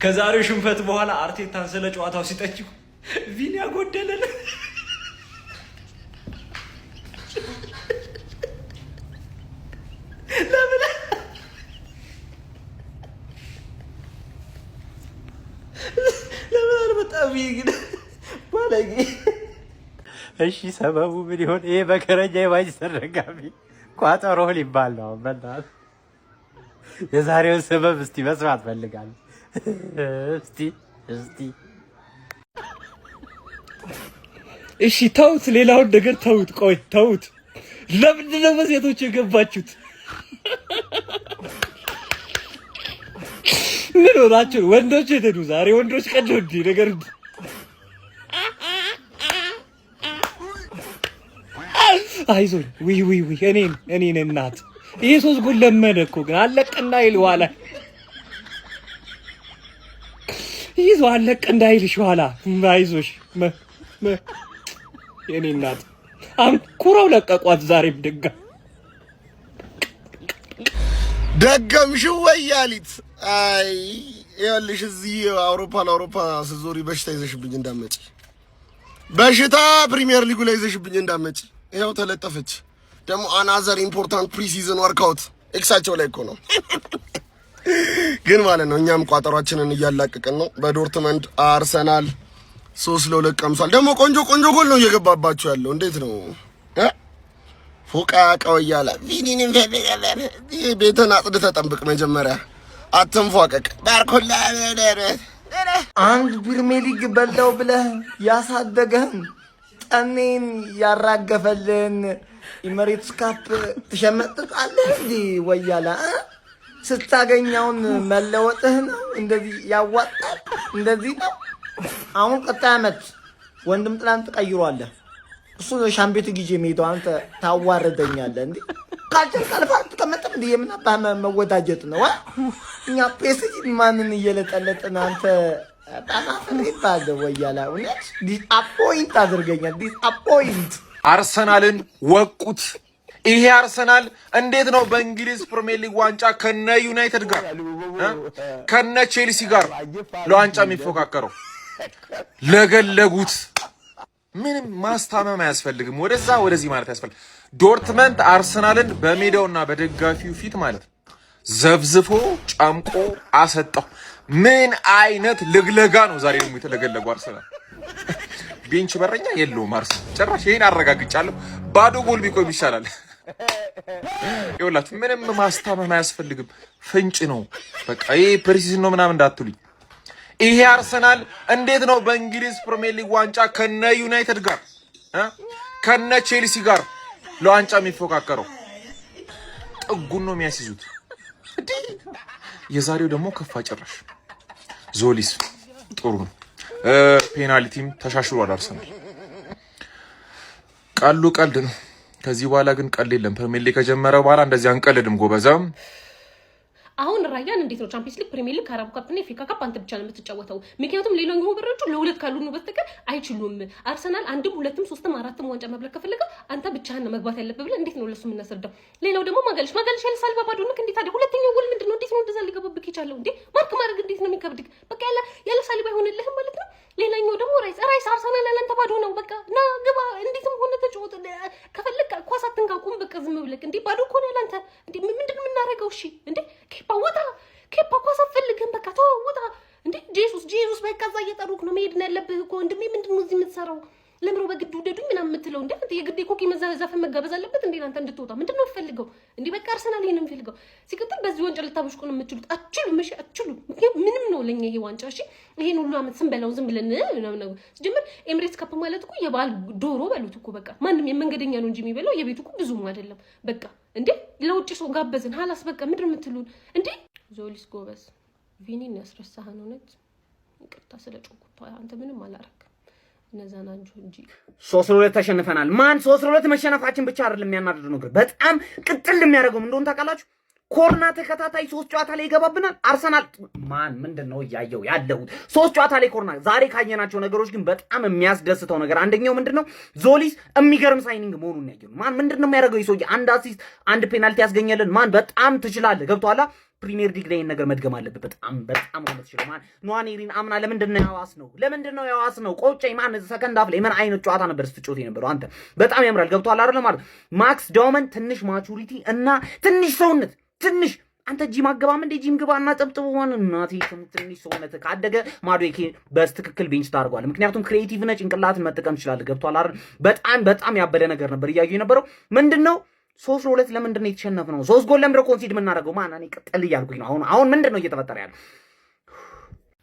ከዛሬው ሽንፈት በኋላ አርቴታን ስለ ጨዋታው ሲጠይቁ ቪኒ ያጎደለለ ለምን በጣም ይግድ ባለጌ። እሺ ሰበቡ ምን ይሆን? ይሄ በከረጃ የማንቸስተር ደጋፊ ቋጠሮ ሊባል ነው። በእናትህ የዛሬውን ሰበብ እስቲ መስማት ፈልጋለሁ። እስቲ እሺ ተውት፣ ሌላውን ነገር ተውት። ቆይ ተውት። ለምንድን ነው በሴቶች የገባችሁት? ምን ሆናችሁ? ወንዶች የት ሄዱ? ዛሬ ወንዶች ቀን ነው እንዴ ነገር? አይዞኝ ውይ እኔን እናት ይሄ 3 ጎል ለመደ እኮ ግን አለቀ እንዳይል ኋላ ይዞ አለቀ እንዳይልሽ ኋላ አይዞሽ የኔ እናት አንኩራው ለቀቋት። ዛሬም ደገምሽው ወያሊት። አይ ይኸውልሽ እዚህ አውሮፓ ስዞሪ በሽታ ይዘሽብኝ እንዳመጪ፣ በሽታ ፕሪሚየር ሊጉ ላይ ይዘሽብኝ እንዳመጪ። ይኸው ተለጠፈች ደግሞ አናዘር ኢምፖርታንት ፕሪሲዝን ወርክአውት ኤክሳቸው ላይ እኮ ነው። ግን ማለት ነው እኛም ቋጠሯችንን እያላቀቅን ነው። በዶርትመንድ አርሰናል 3-2 ቀምሷል። ደግሞ ቆንጆ ጎል ነው እየገባባችሁ ያለው። እንዴት ነው ፎቃ ቀውያላ ቪኒን ፈበለ ቤተን አጽድተህ ጠብቅ። መጀመሪያ አትንፏቀቅ። ባርኮላ አንድ ፕሪሚየር ሊግ በልተው ብለህ ያሳደገህን ጠኔን ያራገፈልን ኢመሬትስ ካፕ ትሸመጥጣለህ እንዴ? ወያላ ስታገኛውን መለወጥህ ነው እንደዚህ ያዋጣል። እንደዚህ ነው። አሁን ቀጣይ ዓመት ወንድም ጥላን ተቀይሯለህ። እሱ ነው ሻምፒዮን ጊዜ ሜዳው። አንተ ታዋረደኛለህ እንዴ? ካልቸር ካልፋት ተቀመጥም እንዴ? የምናባ መወዳጀት ነው። እኛ ፔስጂ ማንን እየለጠለጥን አንተ ታናፈር ይባል ወያላ። እውነት ዲስአፖይንት አድርገኛል። ዲስአፖይንት አርሰናልን ወቁት። ይሄ አርሰናል እንዴት ነው በእንግሊዝ ፕሪሚየር ሊግ ዋንጫ ከነ ዩናይትድ ጋር ከነ ቼልሲ ጋር ለዋንጫ የሚፎካከረው? ለገለጉት። ምንም ማስታመም አያስፈልግም። ወደዛ ወደዚህ ማለት ያስፈልግ። ዶርትመንት አርሰናልን በሜዳውና በደጋፊው ፊት ማለት ዘብዝፎ ጨምቆ አሰጣው። ምን አይነት ልግለጋ ነው ዛሬ ደግሞ የተለገለጉ አርሰናል። ቤንች በረኛ የለውም አርሰናል ጭራሽ። ይሄን አረጋግጫለሁ። ባዶ ጎል ቢቆም ይሻላል። ይኸውላችሁ ምንም ማስታመም አያስፈልግም። ፍንጭ ነው በቃ። ይሄ ፕሪሲዝን ነው ምናምን እንዳትሉኝ። ይሄ አርሰናል እንዴት ነው በእንግሊዝ ፕሪሚየር ሊግ ዋንጫ ከነ ዩናይትድ ጋር ከነ ቼልሲ ጋር ለዋንጫ የሚፎካከረው? ጥጉን ነው የሚያስይዙት። የዛሬው ደግሞ ከፋ ጭራሽ። ዞሊስ ጥሩ ነው። ፔናልቲም ተሻሽሏል አርሰናል። ቀሉ ቀልድ ነው። ከዚህ በኋላ ግን ቀልድ የለም። ፕሪሚየር ሊግ ከጀመረ በኋላ እንደዚህ አንቀልድም ጎበዛም። አሁን ራያን እንዴት ነው ቻምፒየንስ ሊግ ፕሪሚየር ሊግ ካራቡ ካፕ እና ኤፍኤ ካፕ አንተ ብቻ ነው የምትጫወተው? ምክንያቱም ሌላኛው በረጁ ለሁለት ካሉኑ በስተቀር አይችሉም። አርሰናል አንድም ሁለትም ሶስትም አራትም ዋንጫ መብለክ ከፈለገ አንተ ብቻህን ነው መግባት ያለብህ ብለህ እንዴት ነው ለሱ የምናስረዳው? ሌላው ደግሞ ማጋለሽ ያለ ባዶ ነው እንዴ ታዲያ? ሁለተኛው ጎል ምንድነው? እንዴት ነው እንደዛ ሊገባብክ ይቻለው እንዴ? ማርክ ማድረግ እንዴት ነው የሚከብድክ? በቃ ያለ ሳሊባ አይሆንልህም ማለት ነው። ሌላኛው ደግሞ ራይስ አርሰናል ያለንተ ባዶ ነው። በቃ ና ግባ፣ እንዴትም ሆነ ተጫወት። ከፈለክ ኳስ አትንካቁም። በቃ ዝም ብለክ እንዴ ባዶ እኮ ነው ያለንተ እንዴ። ምንድነው የምናደርገው? እሺ እንዴ ኬፓ ኳስ አትፈልግም። በቃ ተወውጣ እንዴ ጄሱስ በቃ እዛ እየጠሩክ ነው። መሄድ ነው ያለብህ እኮ ወንድሜ። ምንድነው እዚህ የምትሰራው? ለምሮ በግድ ውደዱኝ ምናምን የምትለው እንዴ? አንተ የግድ ኮኪ መዛዛፍ መጋበዝ አለበት እንዴ? አንተ እንድትወጣ ምንድነው የምትፈልገው እንዴ? በቃ አርሰናል ይሄንን የምፈልገው። ሲቀጥል በዚህ ዋንጫ ልታበሽቁ ነው የምትችሉት። አትችሉም። እሺ አትችሉም። ምንም ነው ለኛ ይሄ ዋንጫ። እሺ ይሄን ሁሉ አመት ስንበላው ዝም ብለን ምናምን ነው ጀምር። ኤምሬትስ ካፕ ማለት እኮ የባል ዶሮ በሉት እኮ በቃ። ማንም የመንገደኛ ነው እንጂ የሚበላው የቤቱ እኮ ብዙም አይደለም። በቃ እንዴ ለውጭ ሰው ጋበዝን ሀላስ በቃ ምንድነው የምትሉን እንዴ? ዞሊስ ጎበዝ ቪኒን ያስረሳህን። እውነት ይቅርታ ስለጮኩት። አንተ ምንም አላረክም። እነዛና እንጂ 3-2 ተሸንፈናል። ማን 3-2 መሸነፋችን ብቻ አይደለም የሚያናድደው ነገር፣ በጣም ቅጥል የሚያደርገው እንደሆነ ታውቃላችሁ። ኮርና ተከታታይ 3 ጨዋታ ላይ ይገባብናል። አርሰናል ማን ምንድነው ያየው ያለው 3 ጨዋታ ላይ ኮርና። ዛሬ ካየናቸው ነገሮች ግን በጣም የሚያስደስተው ነገር አንደኛው ምንድነው ዞሊስ የሚገርም ሳይኒንግ መሆኑን ያየው። ማን ምንድነው የሚያደርገው ይሶ አንድ አሲስት አንድ ፔናልቲ ያስገኘልን ማን በጣም ትችላለህ። ገብቶሃል? ፕሪሚየር ሊግ ላይ ነገር መድገም አለበት። በጣም ማለት ይችላል። ማን ኗኔሪን አምና ለምንድነው ያዋስ ነው ቆጨኝ። ማን ሰከንድ አፍ ላይ ምን አይነት ጨዋታ ነበር ስትጮት የነበረው አንተ? በጣም ያምራል። ገብቶሃል አይደል? ማለት ማክስ ዳውመን ትንሽ ማቹሪቲ እና ትንሽ ሰውነት ትንሽ አንተ ጂም አገባም እንደ ጂም ግባና ጠብጥብ ሆነ እናቴ ትንሽ ሰውነት ካደገ ማዶኬ በስትክክል ቤንች ታርጓል። ምክንያቱም ክሬቲቭ ነህ፣ ጭንቅላትን መጠቀም ይችላል። ገብቶሃል አይደል? በጣም ያበደ ነገር ነበር እያዩ የነበረው ምንድነው 3-2 ለምንድን ነው የተሸነፍነው? 3 ጎል ለምንድን ነው ኮንሲድ የምናደርገው? ማን እኔ ቀጥል እያልኩኝ ነው። አሁን ምንድን ነው እየተፈጠረ ያለው?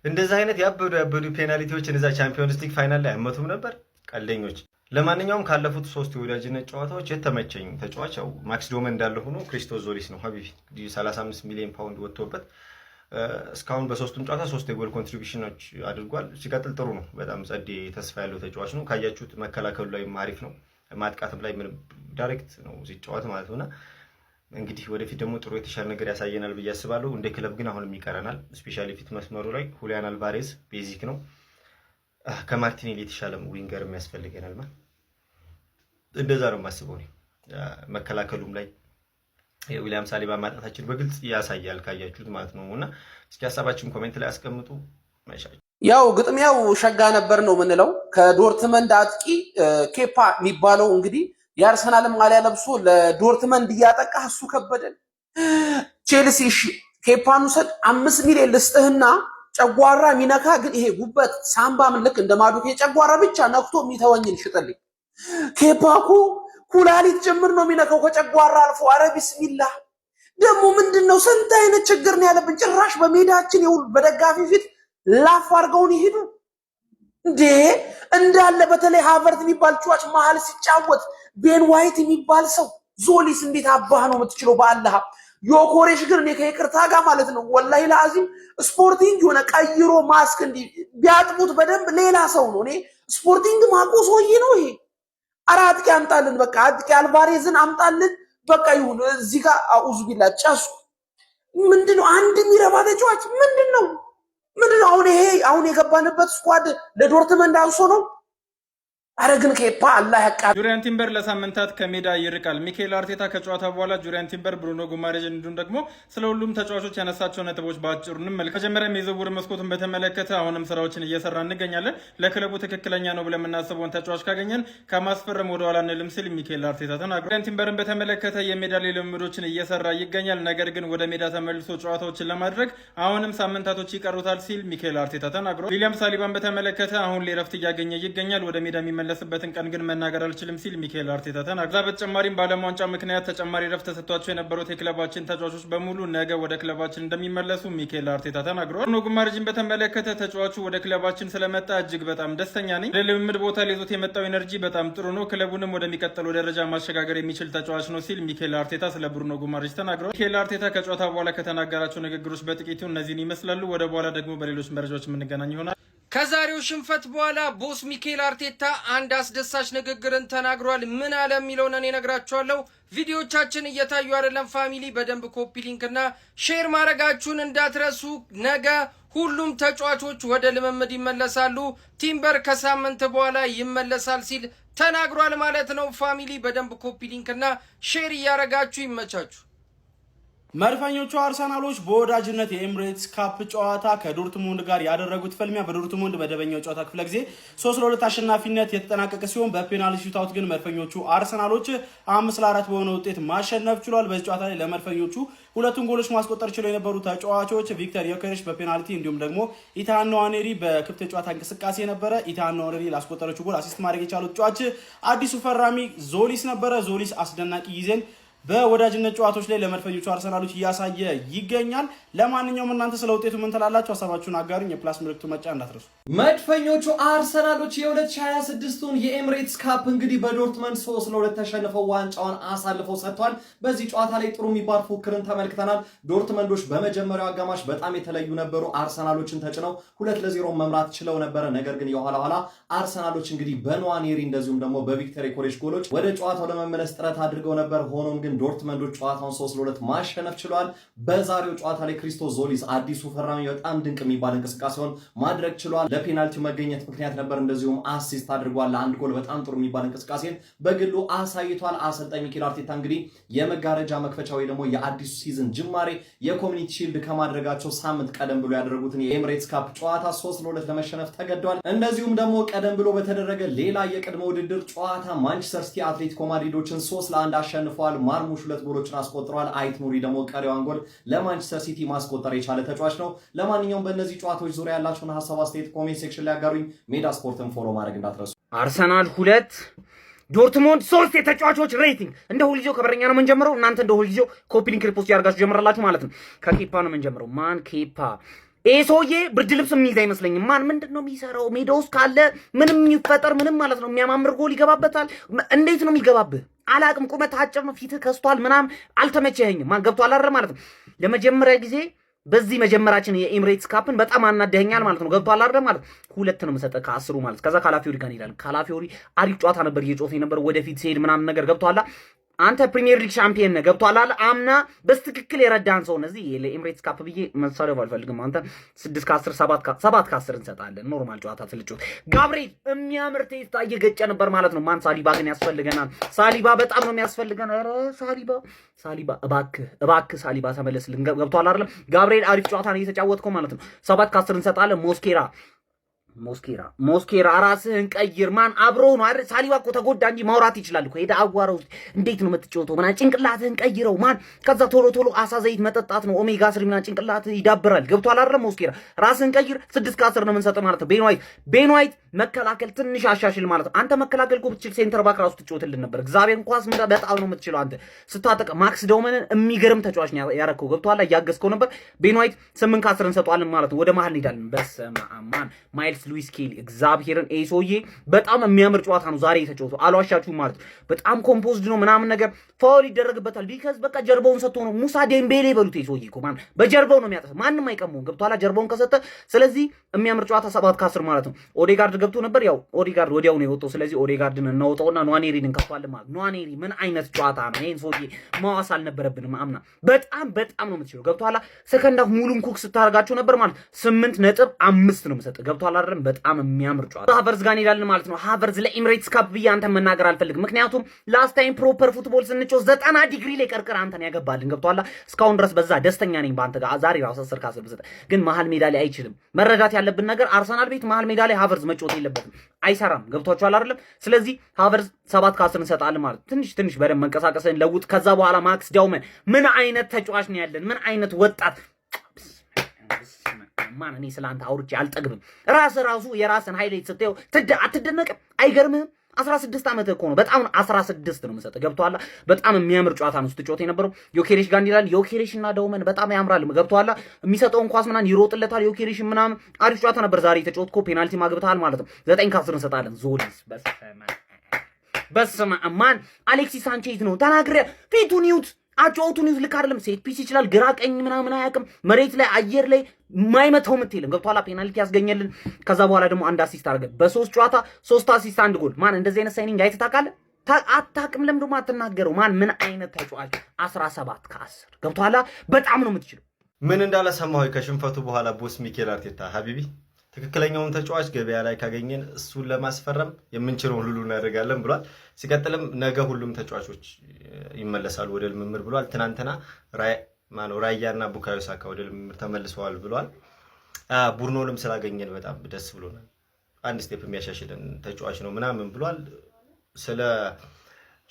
እንደዛ አይነት ያበዱ ፔናልቲዎችን እዛ ቻምፒዮንስ ሊግ ፋይናል ላይ አይመቱም ነበር ቀልደኞች። ለማንኛውም ካለፉት 3 የወዳጅነት ጨዋታዎች የተመቸኝ ተጫዋች ያው ማክስ ዶመን እንዳለ ሆኖ ክሪስቶስ ዞሊስ ነው። ሀቢቢ 35 ሚሊዮን ፓውንድ ወጥቶበት እስካሁን በ3ቱም ጨዋታ 3 የጎል ኮንትሪቢዩሽኖች አድርጓል። ሲቀጥል ጥሩ ነው። በጣም ጸዴ ተስፋ ያለው ተጫዋች ነው። ካያችሁት መከላከሉ ላይ አሪፍ ነው። ማጥቃትም ላይ ምን ዳይሬክት ነው ሲጫወት ማለት ነውና እንግዲህ ወደፊት ደግሞ ጥሩ የተሻለ ነገር ያሳየናል ብዬ አስባለሁ። እንደ ክለብ ግን አሁንም ይቀረናል። ስፔሻሊ ፊት መስመሩ ላይ ሁሊያን አልቫሬዝ ቤዚክ ነው። ከማርቲኔሊ የተሻለ ዊንገር የሚያስፈልገናል ማለት እንደዛ ነው የማስበው እኔ። መከላከሉም ላይ ዊሊያም ሳሊባ ማጣታችን በግልጽ ያሳያል ካያችሁት ማለት ነውና እስኪ ሐሳባችሁን ኮሜንት ላይ አስቀምጡ። ማይሻል ያው ግጥሚያው ሸጋ ነበር ነው የምንለው። ከዶርትመንድ አጥቂ ኬፓ የሚባለው እንግዲህ የአርሰናል ማሊያ ለብሶ ለዶርትመንድ እያጠቃ እሱ ከበደን። ቼልሲ እሺ ኬፓን ውሰድ 5 ሚሊዮን ልስጥህና ጨጓራ ሚነካ ግን ይሄ ጉበት ሳምባ ምን ልክ እንደማዱኬ ጨጓራ ብቻ ነክቶ የሚተወኝን ሽጥልኝ። ኬፓኩ ኩላሊት ጭምር ነው የሚነካው ከጨጓራ አልፎ። አረ ቢስሚላህ ደግሞ ምንድነው ስንት አይነት ችግር ነው ያለብን። ጭራሽ በሜዳችን ይሁን በደጋፊ ፊት ላፍ አድርገውን ይሄዱ እንዴ እንዳለ። በተለይ ሃቨርት የሚባል ጨዋች መሃል ሲጫወት ቤን ዋይት የሚባል ሰው ዞሊስ እንዴት አባህ ነው የምትችለው? በአላህ ዮኮሬሽ ግን እኔ ከይቅርታ ጋር ማለት ነው ወላሂ ለአዚም ስፖርቲንግ ሆነ ቀይሮ ማስክ እንዲ ቢያጥቡት በደንብ ሌላ ሰው ነው። እኔ ስፖርቲንግ ማቆ ሰውዬ ነው ይሄ። ኧረ አጥቂ አምጣልን፣ በቃ አጥቂ አልቫሬዝን አምጣልን በቃ ይሁን። እዚህ ጋር አኡዙ ቢላ ጨሱ ምንድነው አንድ የሚረባ ተጫዋች ምንድነው? አሁን የገባንበት ስኳድ ለዶርትመንድ አንሶ ነው። አረ ግን ኬፓ አላህ ያቃ ጁሪያን ቲምበር ለሳምንታት ከሜዳ ይርቃል። ሚኬል አርቴታ ከጨዋታ በኋላ ጁሪያን ቲምበር፣ ብሩኖ ጉማሬዥ እንዲሁም ደግሞ ስለ ሁሉም ተጫዋቾች ያነሳቸው ነጥቦች በአጭሩ እንመልከት። መጀመሪያም የዝውውር መስኮቱን በተመለከተ አሁንም ስራዎችን እየሰራ እንገኛለን። ለክለቡ ትክክለኛ ነው ብለን የምናስበውን ተጫዋች ካገኘን ከማስፈረም ወደ ኋላ አንልም ሲል ሚኬል አርቴታ ተናግሯል። ጁሪያን ቲምበርን በተመለከተ የሜዳ ላይ ልምምዶችን እየሰራ ይገኛል። ነገር ግን ወደ ሜዳ ተመልሶ ጨዋታዎችን ለማድረግ አሁንም ሳምንታቶች ይቀሩታል ሲል ሚኬል አርቴታ ተናግሯል። ዊሊያም ሳሊባን በተመለከተ አሁን ላይ ረፍት እያገኘ ይገኛል። ወደ ሜዳ ለስበትን ቀን ግን መናገር አልችልም ሲል ሚኬል አርቴታ ተናግሯል። በተጨማሪም በዓለም ዋንጫ ምክንያት ተጨማሪ ረፍት ተሰጥቷቸው የነበሩት የክለባችን ተጫዋቾች በሙሉ ነገ ወደ ክለባችን እንደሚመለሱ ሚኬል አርቴታ ተናግሯል። ብሩኖ ጉማሬዥን በተመለከተ ተጫዋቹ ወደ ክለባችን ስለመጣ እጅግ በጣም ደስተኛ ነኝ። ለልምምድ ቦታ ይዞት የመጣው ኤነርጂ በጣም ጥሩ ነው። ክለቡንም ወደሚቀጥለው ደረጃ ማሸጋገር የሚችል ተጫዋች ነው ሲል ሚኬል አርቴታ ስለ ብሩኖ ጉማሬዥ ተናግሯል። ሚኬል አርቴታ ከጨዋታ በኋላ ከተናገራቸው ንግግሮች በጥቂቱ እነዚህን ይመስላሉ። ወደ በኋላ ደግሞ በሌሎች መረጃዎች የምንገናኝ ይሆናል። ከዛሬው ሽንፈት በኋላ ቦስ ሚኬል አርቴታ አንድ አስደሳች ንግግርን ተናግሯል። ምን አለ የሚለውን እኔ እነግራችኋለሁ። ቪዲዮቻችን እየታዩ አይደለም ፋሚሊ፣ በደንብ ኮፒ ሊንክ እና ሼር ማድረጋችሁን እንዳትረሱ። ነገ ሁሉም ተጫዋቾች ወደ ልምምድ ይመለሳሉ። ቲምበር ከሳምንት በኋላ ይመለሳል ሲል ተናግሯል ማለት ነው። ፋሚሊ በደንብ ኮፒ ሊንክ እና ሼር እያረጋችሁ ይመቻችሁ። መድፈኞቹ አርሰናሎች በወዳጅነት የኤምሬትስ ካፕ ጨዋታ ከዶርትሙንድ ጋር ያደረጉት ፍልሚያ በዶርትሙንድ መደበኛው ጨዋታ ክፍለ ጊዜ 3-2 አሸናፊነት የተጠናቀቀ ሲሆን በፔናልቲ ሹታውት ግን መድፈኞቹ አርሰናሎች 5-4 በሆነ ውጤት ማሸነፍ ችሏል። በዚህ ጨዋታ ላይ ለመድፈኞቹ ሁለቱን ጎሎች ማስቆጠር ችለው የነበሩ ተጫዋቾች ቪክተር ዮኬሬሽ በፔናልቲ እንዲሁም ደግሞ ኢታን ንዋኔሪ በክፍት ጨዋታ እንቅስቃሴ ነበረ። ኢታን ንዋኔሪ ላስቆጠረችው ጎል አሲስት ማድረግ የቻሉት ተጫዋች አዲሱ ፈራሚ ዞሊስ ነበረ። ዞሊስ አስደናቂ ጊዜን በወዳጅነት ጨዋታዎች ላይ ለመድፈኞቹ አርሰናሎች እያሳየ ይገኛል። ለማንኛውም እናንተ ስለ ውጤቱ ምን ትላላችሁ? ሀሳባችሁን አጋሩኝ። የፕላስ ምልክቱ መጫን እንዳትረሱ። መድፈኞቹ አርሰናሎች የ2026ቱን የኤምሬትስ ካፕ እንግዲህ በዶርትመንድ 3-2 ተሸንፈው ዋንጫውን አሳልፈው ሰጥቷል። በዚህ ጨዋታ ላይ ጥሩ የሚባል ፉክክርን ተመልክተናል። ዶርትመንዶች በመጀመሪያው አጋማሽ በጣም የተለዩ ነበሩ። አርሰናሎችን ተጭነው 2-0 መምራት ችለው ነበረ። ነገር ግን የኋላ ኋላ አርሰናሎች እንግዲህ በንዋኔሪ እንደዚሁም ደግሞ በቪክተር ዮኬሬሽ ጎሎች ወደ ጨዋታው ለመመለስ ጥረት አድርገው ነበር። ሆኖም ግን ግን ዶርትመንዶች ጨዋታውን 3-2 ማሸነፍ ችሏል። በዛሬው ጨዋታ ላይ ክሪስቶስ ዞሊስ አዲሱ ፈራሚ በጣም ድንቅ የሚባል እንቅስቃሴውን ማድረግ ችሏል። ለፔናልቲው መገኘት ምክንያት ነበር። እንደዚሁም አሲስት አድርጓል። ለአንድ ጎል በጣም ጥሩ የሚባል እንቅስቃሴን በግሉ አሳይቷል። አሰልጣኝ ሚኬል አርቴታ እንግዲህ የመጋረጃ መክፈቻ ወይ ደግሞ የአዲሱ ሲዝን ጅማሬ የኮሚኒቲ ሺልድ ከማድረጋቸው ሳምንት ቀደም ብሎ ያደረጉትን የኤምሬትስ ካፕ ጨዋታ 3-2 ለመሸነፍ ተገደዋል። እንደዚሁም ደግሞ ቀደም ብሎ በተደረገ ሌላ የቅድመ ውድድር ጨዋታ ማንቸስተር ሲቲ አትሌቲኮ ማድሪዶችን 3-1 አሸንፈዋል። ማርሙሽ 2 ጎሎችን አስቆጥረዋል። አይት ኑሪ ደግሞ ቀሪዋን ጎል ለማንቸስተር ሲቲ ማስቆጠር የቻለ ተጫዋች ነው። ለማንኛውም በእነዚህ ጨዋታዎች ዙሪያ ያላችሁን ሀሳብ አስተያየት ኮሜንት ሴክሽን ላይ አጋሩኝ። ሜዳ ስፖርትን ፎሎ ማድረግ እንዳትረሱ። አርሰናል 2 ዶርትሙንድ 3 የተጫዋቾች ሬቲንግ እንደ ሁልጊዜው ከበረኛ ነው የምንጀምረው። እናንተ እንደ ሁልጊዜው ኮፒ ሊንክ ሪፖስት ያርጋችሁ ጀምራላችሁ ማለት ነው። ከኬፓ ነው የምንጀምረው። ማን ኬፓ ይሄ ሰውዬ ብርድ ልብስ የሚይዝ አይመስለኝም። ማን ምንድን ነው የሚሰራው? ሜዳ ውስጥ ካለ ምንም የሚፈጠር ምንም ማለት ነው የሚያማምር ጎል ይገባበታል። እንዴት ነው የሚገባብህ? አላቅም። ቁመት አጭር ነው፣ ፊትህ ከስቷል፣ ምናምን አልተመቸኸኝም። ማን ገብቷል አይደል ማለት ነው። ለመጀመሪያ ጊዜ በዚህ መጀመራችን የኤምሬትስ ካፕን በጣም አናደኸኛል ማለት ነው። ገብቷል አይደል ማለት 2 ነው የምሰጠህ ከ10 ማለት። ከዛ ካላፊዮሪ ጋር እንሄዳለን። ካላፊዮሪ አሪፍ ጨዋታ ነበር፣ እየጮፈ ነበር ወደፊት ሲሄድ ምናምን ነገር ገብቷል። አንተ ፕሪሚየር ሊግ ሻምፒዮን ነህ። ገብቷል። አምና በስትክክል የረዳን ሰው ነዚህ ለኤምሬትስ ካፕ ብዬ መሳደብ አልፈልግም። አንተ 6 ከ10 7 ከ10 እንሰጣለን። ኖርማል ጨዋታ ስልጮት ጋብሪኤል የሚያምር ቴስታ እየገጨ ነበር ማለት ነው። ማን ሳሊባ ግን ያስፈልገናል። ሳሊባ በጣም ነው የሚያስፈልገን። ኧረ ሳሊባ እባክህ ሳሊባ ተመለስልን። ገብቷል አይደል? ጋብሪኤል አሪፍ ጨዋታ ነው እየተጫወትከው ማለት ነው። 7 ከ10 እንሰጣለን። ሞስኬራ ራስህን ቀይር። ማን አብሮ ነው አይደል? ሳሊባ እኮ ተጎዳ እንጂ ማውራት ይችላል እኮ። ሄዳ አዋራው እንዴት ነው የምትጫወተው? ምናምን ጭንቅላትህን ቀይረው። ማን ከዛ ቶሎ አሳ ዘይት መጠጣት ነው ኦሜጋ 3 ምናምን ጭንቅላትህ ይዳብራል። ገብቷል አይደል? ሞስኬራ ራስህን ቀይር። 6 ከ10 ነው የምንሰጥ ማለት ነው። ቤን ዋይት መከላከል ትንሽ አሻሽል ማለት ነው። አንተ መከላከል እኮ ብትችል ሴንተር ባክ ራሱ ትጫወትልን ነበር። እግዚአብሔር ኳስ በጣም ነው የምትችለው አንተ ስታጠቃ። ማክስ ዳውመንን የሚገርም ተጫዋች ነው ያረከው። ገብቷል። እያገዝከው ነበር። ቤን ዋይት 8 ከ10 እንሰጠዋለን ማለት ነው። ወደ መሀል እንሄዳለን። በስመ አብ ማን ማይልስ ሉዊስ ኬሊ እግዚአብሔርን ኤሶዬ በጣም የሚያምር ጨዋታ ነው ዛሬ የተጫወተው። አልዋሻችሁም ማለት በጣም ኮምፖዝድ ነው ምናምን ነገር ፋውል ይደረግበታል። ቢካዝ በቃ ጀርባውን ሰጥቶ ነው። ሙሳ ዴምቤሌ በሉት ኤሶዬ እኮ ማን በጀርባው ነው የሚያጠፋው። ማንም አይቀመውም። ገብቷላ ጀርባውን ከሰጠ። ስለዚህ የሚያምር ጨዋታ 7 ከ10 ማለት ነው። ኦዴጋርድ ገብቶ ነበር። ያው ኦዴጋርድ ወዲያው ነው የወጣው። ስለዚህ ኦዴጋርድን እናወጣውና ኗኔሪን እንከፋለን ማለት ነው። ኗኔሪ ምን አይነት ጨዋታ ነው? ይሄን ሰውዬ ማዋስ አልነበረብንም። አምና በጣም ነው የምትችለው። ገብቷላ ሰከንድ ሃፍ ሙሉን ኩክ ስታደርጋቸው ነበር ማለት 8.5 ነው የምሰጥ። ገብቷላ አይደል? በጣም የሚያምር ጨዋታ። ሃቨርዝ ጋር እንሄዳለን ማለት ነው። ሃቨርዝ ለኤምሬትስ ካፕ ብዬ አንተን መናገር አልፈልግም። ምክንያቱም ላስት ታይም ፕሮፐር ፉትቦል ስንጮህ 90 ዲግሪ ላይ ቀርቅር አንተን ያገባልን። ገብቷላ እስካሁን ድረስ በዛ ደስተኛ ነኝ በአንተ ጋር። ዛሬ ራሱ 10 ከ10 ብሰጥ ግን መሀል ሜዳ ላይ አይችልም። መረዳት ያለብን ነገር አርሰናል ቤት መሀል ሜዳ ላይ ሃቨርዝ መጮት የለበትም። አይሰራም። ገብቷችኋል አይደለም? ስለዚህ ሃቨርዝ 7 ከ10 እንሰጣለን ማለት ትንሽ በደንብ መንቀሳቀስን ለውጥ። ከዛ በኋላ ማክስ ዳውመን ምን አይነት ተጫዋች ነው ያለን? ምን አይነት ወጣት ማን። እኔ ስለአንተ አውርቼ አልጠግብም። ራሱ የራስን ሃይላይት ስትየው አትደነቅም? አይገርምህም? 16 ዓመት እኮ ነው። በጣም 16 ነው የምሰጠው። ገብቷላ በጣም የሚያምር ጨዋታ ነው ስትጮት የነበረው። ዮኬሬሽ ጋር እንዲላል። ዮኬሬሽና ዳውመን በጣም ያምራል። ገብቷላ የሚሰጠውን ኳስ ምናምን ይሮጥለታል። ዮኬሬሽ ምናምን አሪፍ ጨዋታ ነበር ዛሬ የተጫወትከው። ፔናልቲ ማግብታል ማለት ነው። 9 ከ10 እንሰጣለን። ዞሊስ በስመ አብ ማን አሌክሲስ ሳንቼዝ ነው ተናግሬ ፊቱን ይዩት። አጫውቱን ልክ አይደለም። ሴት ፒስ ይችላል፣ ግራ ቀኝ ምናምን አያውቅም። መሬት ላይ አየር ላይ ማይመታው የለም። ገብቷላ ፔናልቲ ያስገኘልን። ከዛ በኋላ ደግሞ 1 አሲስት አድርገን በ3 ጨዋታ 3 አሲስት 1 ጎል። ማን እንደዚህ አይነት ሳይኒንግ አይተህ ታውቃለህ? አታውቅም። ለምን ደግሞ አትናገረው? ማን ምን አይነት ተጫዋች 17 ከ10 ገብቷላ በጣም ነው የምትችለው። ምን እንዳለ ሰማሁ ከሽንፈቱ በኋላ ቦስ ሚኬል አርቴታ ሀቢቢ ትክክለኛውን ተጫዋች ገበያ ላይ ካገኘን እሱን ለማስፈረም የምንችለውን ሁሉ እናደርጋለን ብሏል። ሲቀጥልም ነገ ሁሉም ተጫዋቾች ይመለሳሉ ወደ ልምምድ ብሏል። ትናንትና ራያና ቡካዮ ሳካ ወደ ልምምድ ተመልሰዋል ብሏል። ቡርኖንም ስላገኘን በጣም ደስ ብሎናል። አንድ ስቴፕ የሚያሻሽለን ተጫዋች ነው ምናምን ብሏል። ስለ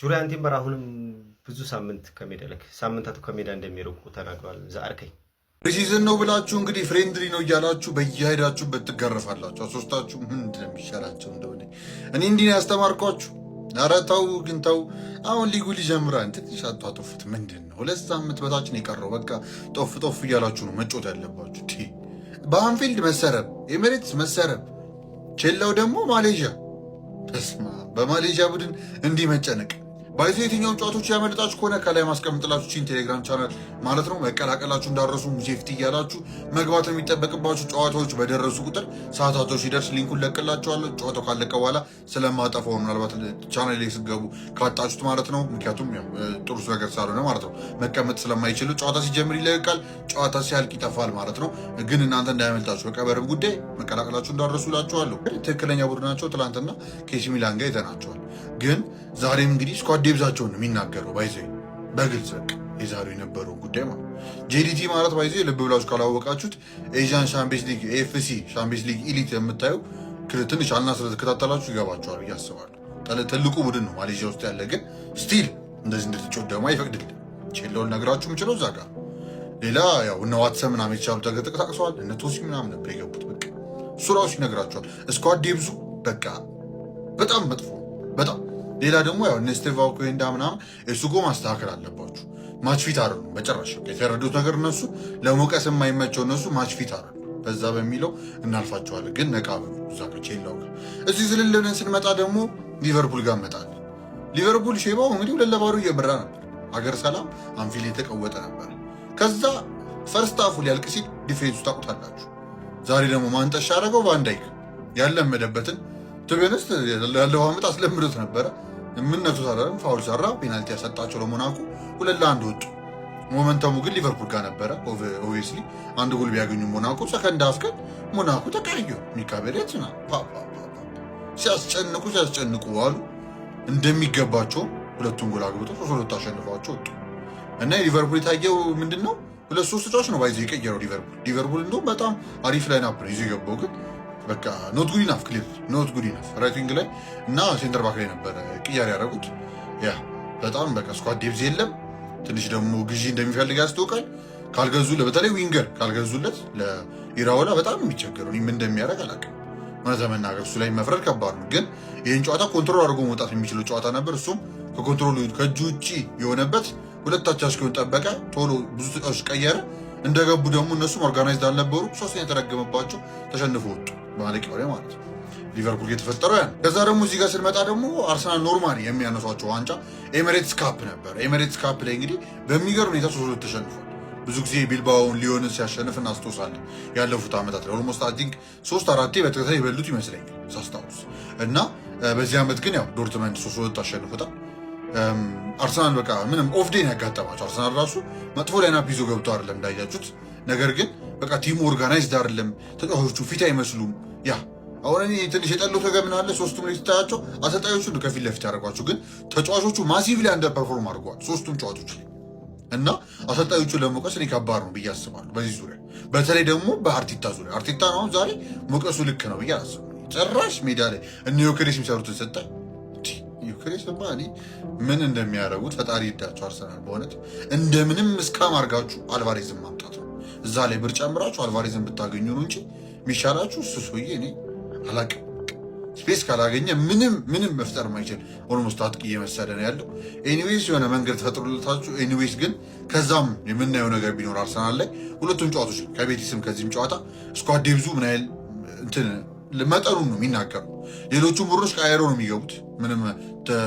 ጁሪያን ቲምበር አሁንም ብዙ ሳምንታቱ ከሜዳ እንደሚርቁ ተናግሯል። ዛአርከኝ ፕሪሲዝን ነው ብላችሁ እንግዲህ ፍሬንድሊ ነው እያላችሁ በየሄዳችሁበት ትገረፋላችሁ። አሶስታችሁ ምን እንደሚሻላቸው እንደሆነ እኔ እንዲህ ያስተማርኳችሁ። ኧረ ተው ግን ተው። አሁን ሊጉ ሊጀምራን ትንሽ አቷጡፉት። ምንድን ነው 2 ሳምንት በታች ነው የቀረው። በቃ ጦፍ እያላችሁ ነው መጮት ያለባችሁ። በአንፊልድ መሰረብ፣ ኤሚሬትስ መሰረብ፣ ቼላው ደግሞ ማሌዥያ። በማሌዥያ ቡድን እንዲህ መጨነቅ ባይዘ የትኛውን ጨዋታዎች ያመልጣችሁ ከሆነ ከላይ ማስቀምጥላችሁ ቺን ቴሌግራም ቻናል ማለት ነው መቀላቀላችሁ እንዳረሱ ሴፍቲ እያላችሁ መግባት የሚጠበቅባችሁ ጨዋታዎች በደረሱ ቁጥር ሰዓታቸው ሲደርስ ሊንኩን ለቅላችኋለሁ። ጨዋታው ካለቀ በኋላ ስለማጠፋው ምናልባት ቻናል ላይ ስትገቡ ካጣችሁት ማለት ነው። ምክንያቱም ጥሩ ነገር ሳልሆነ ማለት ነው መቀመጥ ስለማይችሉ ጨዋታ ሲጀምር ይለቃል፣ ጨዋታ ሲያልቅ ይጠፋል ማለት ነው። ግን እናንተ እንዳያመልጣችሁ በቀበርም ጉዳይ መቀላቀላችሁ እንዳረሱ እላችኋለሁ። ትክክለኛ ቡድናቸው ትላንትና ከኤሲ ሚላን ጋር ይተናቸዋል። ግን ዛሬም እንግዲህ ስኳድ ዴብዛቸውን ነው የሚናገረው ባይዘ በግልጽ በቃ የዛሬው የነበረውን ጉዳይ ማለት ጄዲቲ ማለት ባይዘ ልብ ብላችሁ ካላወቃችሁት ኤዥያን ሻምፒየንስ ሊግ ኤፍሲ ሻምፒየንስ ሊግ ኢሊት የምታዩ ትንሽ አልና ስለተከታተላችሁ ይገባችኋል ብዬ አስባለሁ። ትልቁ ቡድን ነው ማሌዥያ ውስጥ ያለ፣ ግን ስቲል እንደዚህ እንድትጮት ደግሞ አይፈቅድልም። ቼለውን ነግራችሁ የምችለው እዛ ጋር ሌላ ያው እነ ዋትሰን ምናምን የተቻሉ ተጠቅሳቅሰዋል። እነ ቶሲ ምናምን ነበር የገቡት። በቃ እሱ ራሱ ይነግራችኋል። ስኳድ ዴብዙ በቃ በጣም መጥፎ በጣም ሌላ ደግሞ ያው እነ ስቴቫው ኮይንዳ ምናምን እሱ ጎ ማስተካከል አለባችሁ። ማች ፊት አይደሉም በጭራሽ። የተረዱት ነገር እነሱ ለሞቀስ የማይመቸው እነሱ ማች ፊት አይደሉም። በዛ በሚለው እናልፋቸዋለን። ግን ነቃ በሉ እዛ ከቼላው ጋር እዚህ ዝልል ብለን ስንመጣ ደግሞ ሊቨርፑል ጋር መጣል። ሊቨርፑል ሼባው እንግዲህ 2-0 እየመራ ነበር። አገር ሰላም አንፊል የተቀወጠ ነበር። ከዛ ፈርስት አፉ ሊያልቅ ሲል ዲፌንሱ ታውቁታላችሁ። ዛሬ ደግሞ ማንጠሻ አደረገው ቫንዳይክ ያለመደበትን ትቤንስ ያለው አመት አስለምዶት ነበረ። የምነቱት አይደለም ፋውል ሰራ፣ ፔናልቲ ያሰጣቸው ለሞናኮ 2-1 ወጡ። ሞመንተሙ ግን ሊቨርፑል ጋር ነበረ። ኦብቪየስሊ አንድ ጎል ቢያገኙ ሞናኮ ሰከንድ አፍ ግን ሞናኮ ተቀያዩ። ሚካቤሬትና ሲያስጨንቁ አሉ እንደሚገባቸው ሁለቱን ጎል አግብቶ 3-2 አሸንፈዋቸው ወጡ። እና ሊቨርፑል የታየው ምንድነው 2-3 ተጫዋች ነው ባይዘው የቀየረው ሊቨርፑል እንደውም በጣም አሪፍ ላይናፕ ነው ይዞ የገባው ግን በቃ ኖት ጉድ ኢናፍ ክሊር ኖት ጉድ ኢናፍ ራይት ዊንግ ላይ እና ሴንተር ባክ ላይ ነበረ ቅያሬ ያደረጉት። ያ በጣም በቃ ስኳድ ዴብዝ የለም። ትንሽ ደግሞ ግዢ እንደሚፈልግ ያስታውቃል። ካልገዙለት በተለይ ዊንገር ካልገዙለት ለኢራኦላ በጣም የሚቸገረው ምን እንደሚያደርግ አላውቅም። እውነት ለመናገር እሱ ላይ መፍረድ ከባድ ነው። ግን ይህን ጨዋታ ኮንትሮል አድርጎ መውጣት የሚችለው ጨዋታ ነበር። እሱም ከኮንትሮል ከእጁ ውጭ የሆነበት ሁለታቸው እስኪሆን ጠበቀ። ቶሎ ብዙ ተጫዋቾች ቀየረ። እንደገቡ ደግሞ እነሱም ኦርጋናይዝድ አልነበሩ። ሶስተኛ የተረገመባቸው ተሸንፎ ወጡ በማለቂያው ላይ ማለት ነው። ሊቨርፑል የተፈጠረው ያን። ከዛ ደግሞ እዚህ ጋር ስንመጣ ደግሞ አርሰናል ኖርማሊ የሚያነሷቸው ዋንጫ ኤሚሬትስ ካፕ ነበር። ኤሚሬትስ ካፕ ላይ እንግዲህ በሚገርም ሁኔታ 3-2 ተሸንፏል። ብዙ ጊዜ ቢልባውን ሊዮንን ሲያሸንፍ እናስታውሳለን ያለፉት ዓመታት ላይ ኦልሞስት አይ ቲንክ 3-4 በተከታታይ የበሉት ይመስለኛል ሳስታውስ እና በዚህ ዓመት ግን ያው ዶርትመንድ 3-2 አሸንፎታል። አርሰናል በቃ ምንም ኦፍ ዴን ያጋጠማቸው አርሰናል ራሱ መጥፎ ላይናፕ ይዞ ገብቶ አይደለም እንዳያችሁት። ነገር ግን በቃ ቲሙ ኦርጋናይዝድ አይደለም፣ ተጫዋቾቹ ፊት አይመስሉም። ያ አሁን እኔ ትንሽ የጠለው ተገምን አለ ሶስቱም ላይ ስታያቸው አሰልጣኞቹ ከፊት ለፊት ያደርጓቸው፣ ግን ተጫዋቾቹ ማሲቭሊ አንደር ፐርፎርም አድርገዋል ሶስቱም ጨዋቾች ላይ እና አሰልጣኞቹን ለመውቀስ እኔ ከባድ ነው ብዬ አስባለሁ በዚህ ዙሪያ። በተለይ ደግሞ በአርቴታ ዙሪያ አርቴታ አሁን ዛሬ መውቀሱ ልክ ነው ብዬ አላስብም። ጭራሽ ሜዳ ላይ እነ ዮኬሬስ የሚሰሩትን ሰጠ። ዮኬሬስ እኔ ምን እንደሚያደርጉት ፈጣሪ ይዳቸው። አርሰናል በእውነት እንደምንም እስካም አድርጋችሁ አልቫሬዝን ማምጣት ነው። እዛ ላይ ብር ጨምራችሁ አልቫሬዝን ብታገኙ ነው እንጂ የሚሻላችሁ እሱ ሰውዬ እኔ አላቅም። ስፔስ ካላገኘ ምንም መፍጠር ማይችል ኦልሞስት አጥቂ እየመሰለ ነው ያለው። ኤኒዌይስ የሆነ መንገድ ተፈጥሮለታችሁ። ኤኒዌይስ ግን ከዛም የምናየው ነገር ቢኖር አርሰናል ላይ ሁለቱም ጨዋታዎች ከቤቲስም ከዚህም ጨዋታ ስኳድ ዴብዙ ምን ያህል እንትን መጠኑን ነው የሚናገሩ። ሌሎቹም ቡድኖች ቀያይሮ ነው የሚገቡት። ምንም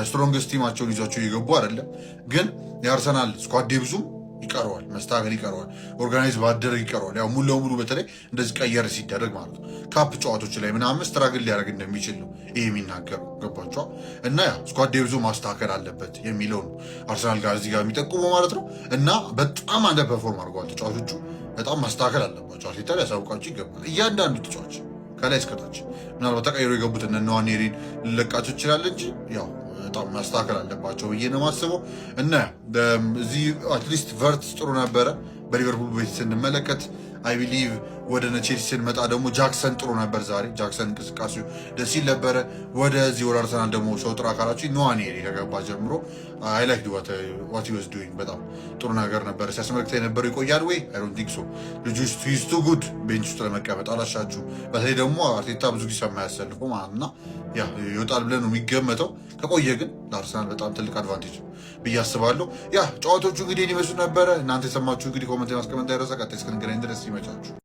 ስትሮንግስት ቲማቸውን ይዟቸው እየገቡ አይደለም። ግን የአርሰናል ስኳድ ዴብዙም ይቀረዋል፣ መስተካከል ይቀረዋል፣ ኦርጋናይዝ ማደረግ ይቀረዋል። ያው ሙሉ ለሙሉ በተለይ እንደዚህ ቀየር ሲደረግ ማለት ነው ካፕ ጨዋቶች ላይ ምናምን ስትራግል ሊያደርግ እንደሚችል ነው ይሄ የሚናገሩ ገባቸዋል። እና ያ ስኳድ ዴብዙ ማስተካከል አለበት የሚለው ነው አርሰናል ጋር እዚህ ጋር የሚጠቁሙ ማለት ነው። እና በጣም አንደ ፐርፎርም አድርገዋል ተጫዋቾቹ። በጣም ማስተካከል አለባቸው። አርቴታ ሊያሳውቃቸው ይገባል። እያንዳንዱ ተጫዋች ከላይ እስከታች ምናልባት ተቀይሮ የገቡት እነ ነዋኔሪን ልለቃቸው ይችላል እንጂ ያው በጣም ማስተካከል አለባቸው ብዬ ነው የማስበው። እና እዚህ አትሊስት ቨርት ጥሩ ነበረ በሊቨርፑል ቤት ስንመለከት። አይ ቢሊቭ ወደ ቼልሲ ስንመጣ ደግሞ ጃክሰን ጥሩ ነበር ዛሬ። ጃክሰን እንቅስቃሴው ደስ ይል ነበረ። ወደዚህ ወደ አርሰናል ደግሞ ሰው ጥራ ካላችሁ ነዋኔሪ ከገባ ጀምሮ አይ ላይክ ዋት ሂ ዋዝ ዱዊንግ በጣም ጥሩ ነገር ነበረ ሲያስመለክተ የነበረው። ይቆያል ወይ አይ ዶንት ቲንክ ሶ። ልጁ ሂዝ ቱ ጉድ ቤንች ውስጥ ለመቀመጥ አላሻችሁ። በተለይ ደግሞ አርቴታ ብዙ ጊዜ የማያሰልፈው ማለት እና ያ ይወጣል ብለን ነው የሚገመተው። ከቆየ ግን ለአርሰናል በጣም ትልቅ አድቫንቴጅ ብዬ አስባለሁ። ያ ጨዋታዎቹ እንግዲህ ይመስሉ ነበረ። እናንተ የሰማችሁ እንግዲህ ኮመንት ማስቀመጥ እንዳይረሳ። ቀጣይ እስክንገናኝ ድረስ ይመቻችሁ።